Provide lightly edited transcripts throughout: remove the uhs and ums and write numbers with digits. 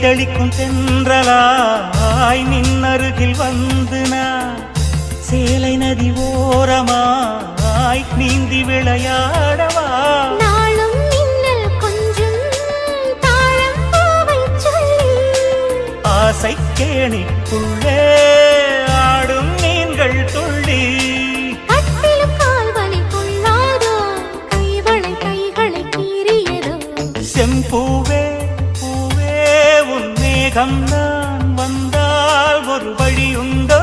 தெளிக்கும் தென்றலாய் நின்னருகில் வந்து நான் சேலை நதி ஓரமாய் நீந்தி விளையாடவா நாளும் மின்னல் கொஞ்சம் தாழம் பூவை சொல்லி ஆசை கேணிக்குள்ளே ஆடும் மீன்கள் துள்ளி கட்டிலும் கால்வலி கொள்ளாதோ கைவளை கைகளை கீறியதோ செம்பூவே பூவே உன் மேகம் நான் வந்தால் ஒரு வழி உண்டோ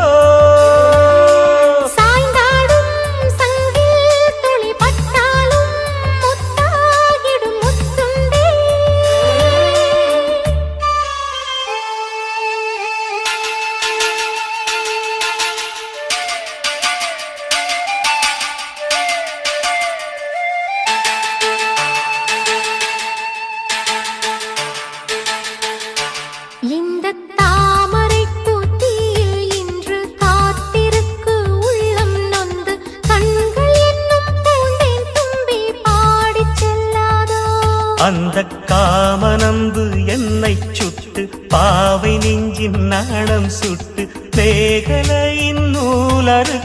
சாய்ந்தாடும் சங்கில் துளி பட்டாலும் முத்தாகிடும் முத்துண்டே இந்த தாமரை பூத்தியில் இன்று காத்திருக்கு உள்ளம் நொந்து கண்கள் என்னும் பூந்தேன் தும்பி பாடிச் செல்லாதோ அந்த காமனம்பு என்னை சுட்டு பாவை நெஞ்சின் நாணம் சுட்டு மேகலையின் நூலறு